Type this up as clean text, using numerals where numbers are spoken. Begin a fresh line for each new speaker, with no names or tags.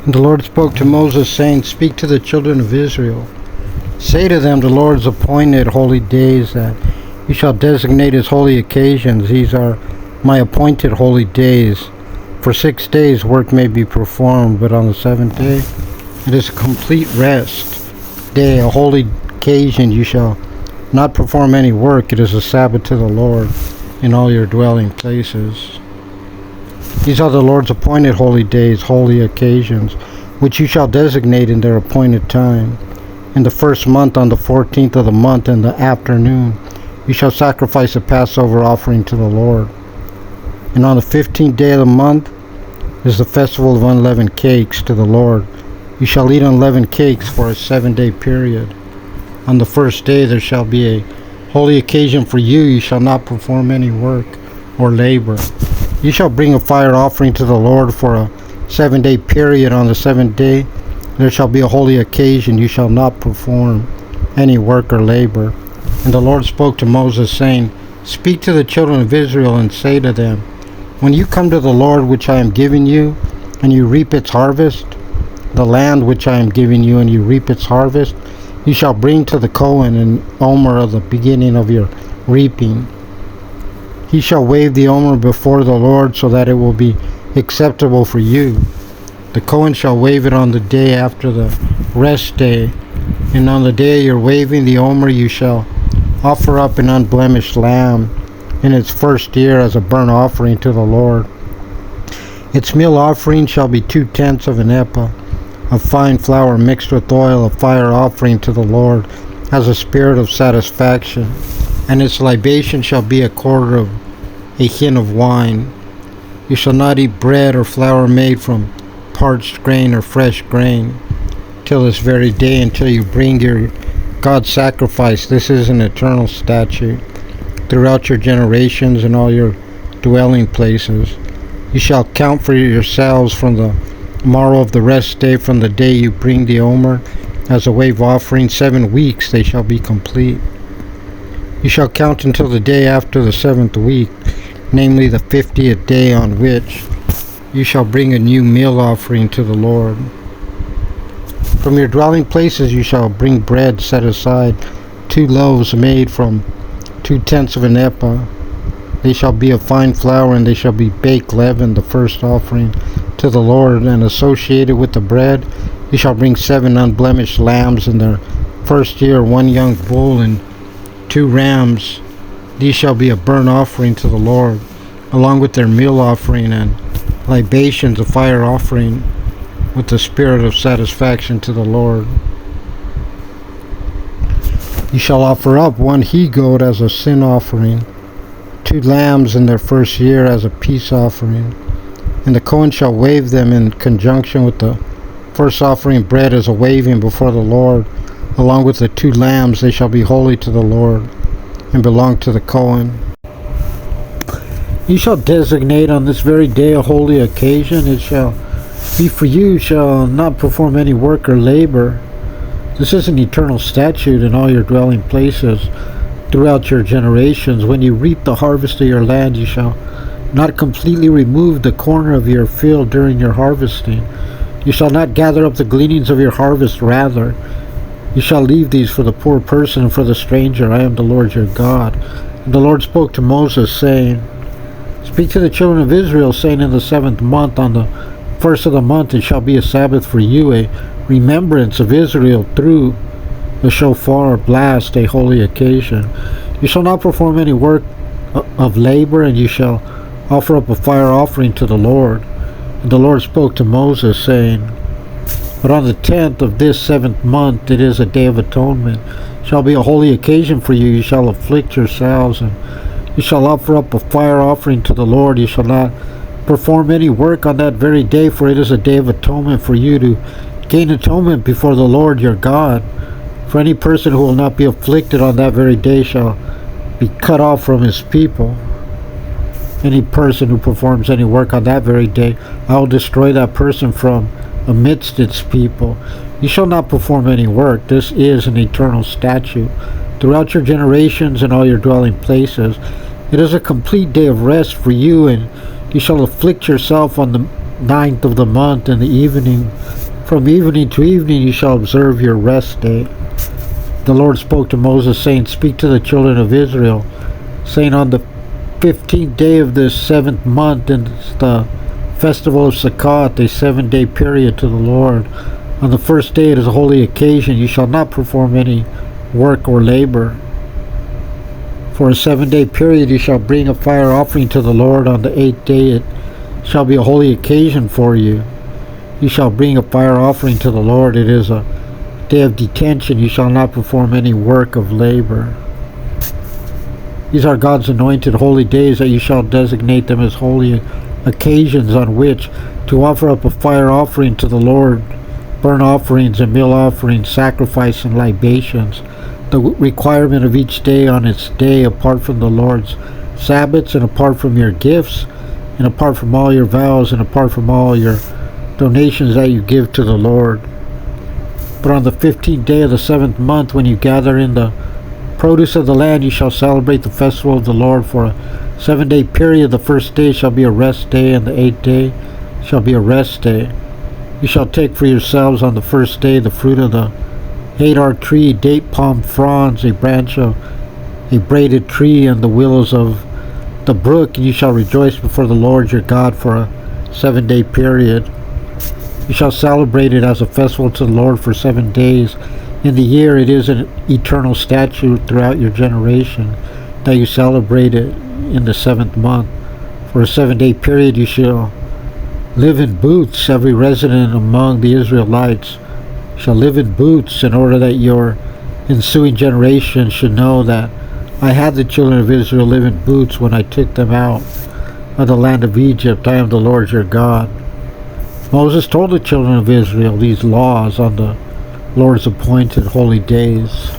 And the Lord spoke to Moses, saying, Speak to the children of Israel. Say to them, the Lord's appointed holy days, that you shall designate as holy occasions. These are my appointed holy days. For 6 days work may be performed, but on the seventh day it is a complete rest day, a holy occasion. You shall not perform any work. It is a Sabbath to the Lord in all your dwelling places. These are the Lord's appointed holy days, holy occasions, which you shall designate in their appointed time. In the first month, on the 14th of the month, in the afternoon, you shall sacrifice a Passover offering to the Lord. And on the 15th day of the month is the festival of unleavened cakes to the Lord. You shall eat unleavened cakes for a 7-day period. On the first day there shall be a holy occasion for you. You shall not perform any work or labor. You shall bring a fire offering to the Lord for a 7-day period. On the 7th day there shall be a holy occasion. You shall not perform any work or labor. And the Lord spoke to Moses, saying, Speak to the children of Israel and say to them, When you come to the Lord which I am giving you, and you reap its harvest, the land which I am giving you, and you reap its harvest, you shall bring to the Cohen an omer of the beginning of your reaping. He shall wave the omer before the Lord, so that it will be acceptable for you. The Cohen shall wave it on the day after the rest day, and on the day you're waving the omer you shall offer up an unblemished lamb in its first year as a burnt offering to the Lord. Its meal offering shall be 2/10 of an ephah of fine flour mixed with oil, a fire offering to the Lord as a spirit of satisfaction, and its libation shall be 1/4 of a hin of wine. You shall not eat bread or flour made from parched grain or fresh grain till this very day, until you bring your God's sacrifice. This is an eternal statute throughout your generations and all your dwelling places. You shall count for yourselves from the morrow of the rest day, from the day you bring the omer as a wave offering. 7 weeks they shall be complete. You shall count until the day after the 7th week, namely the 50th day, on which you shall bring a new meal offering to the Lord. From your dwelling places you shall bring bread set aside, 2 loaves made from 2/10 of an ephah. They shall be of fine flour, and they shall be baked leavened, the first offering to the Lord. And associated with the bread you shall bring 7 unblemished lambs in their first year, 1 young bull and 2 rams. These shall be a burnt offering to the Lord, along with their meal offering and libations, a fire offering with the spirit of satisfaction to the Lord. You shall offer up 1 he-goat as a sin offering, 2 lambs in their first year as a peace offering. And the Cohen shall wave them in conjunction with the first offering bread as a waving before the Lord, along with the 2 lambs. They shall be holy to the Lord and belong to the Cohen. You shall designate on this very day a holy occasion. It shall be for you. You shall not perform any work or labor. This is an eternal statute in all your dwelling places throughout your generations. When you reap the harvest of your land, you shall not completely remove the corner of your field during your harvesting. You shall not gather up the gleanings of your harvest. Rather, you shall leave these for the poor person and for the stranger. I am the Lord your God. And the Lord spoke to Moses, saying, Speak to the children of Israel, saying, In the 7th month, on the 1st of the month, it shall be a Sabbath for you, a remembrance of Israel through the shofar blast, a holy occasion. You shall not perform any work of labor, and you shall offer up a fire offering to the Lord. And the Lord spoke to Moses, saying, But on the 10th of this 7th month, it is a day of atonement, shall be a holy occasion for you. You shall afflict yourselves, and you shall offer up a fire offering to the Lord. You shall not perform any work on that very day, for it is a day of atonement for you, to gain atonement before the Lord your God. For any person who will not be afflicted on that very day shall be cut off from his people. Any person who performs any work on that very day, I will destroy that person from amidst its people. You shall not perform any work. This is an eternal statute throughout your generations and all your dwelling places. It is a complete day of rest for you, and you shall afflict yourself on the 9th of the month in the evening. From evening to evening you shall observe your rest day. The Lord spoke to Moses, saying, Speak to the children of Israel, saying, On the 15th day of this 7th month, in the festival of Sukkot, a 7-day period to the Lord. On the first day it is a holy occasion. You shall not perform any work or labor. For a 7-day period you shall bring a fire offering to the Lord. On the 8th day it shall be a holy occasion for you. You shall bring a fire offering to the Lord. It is a day of detention. You shall not perform any work of labor. These are God's anointed holy days, that you shall designate them as holy occasions on which to offer up a fire offering to the Lord, burnt offerings and meal offerings, sacrifice and libations. The requirement of each day on its day, apart from the Lord's Sabbaths, and apart from your gifts, and apart from all your vows, and apart from all your donations that you give to the Lord. But on the 15th day of the 7th month, when you gather in the produce of the land, you shall celebrate the festival of the Lord for a 7-day period. The first day shall be a rest day, and the 8th day shall be a rest day. You shall take for yourselves on the first day the fruit of the hadar tree, date palm fronds, a branch of a braided tree, and the willows of the brook, and you shall rejoice before the Lord your God for a 7-day period. You shall celebrate it as a festival to the Lord for 7 days. In the year it is an eternal statute throughout your generation, that you celebrate it in the 7th month. For a 7-day period you shall live in booths. Every resident among the Israelites shall live in booths, in order that your ensuing generation should know that I had the children of Israel live in booths when I took them out of the land of Egypt. I am the Lord your God. Moses told the children of Israel these laws on the Lord's appointed holy days.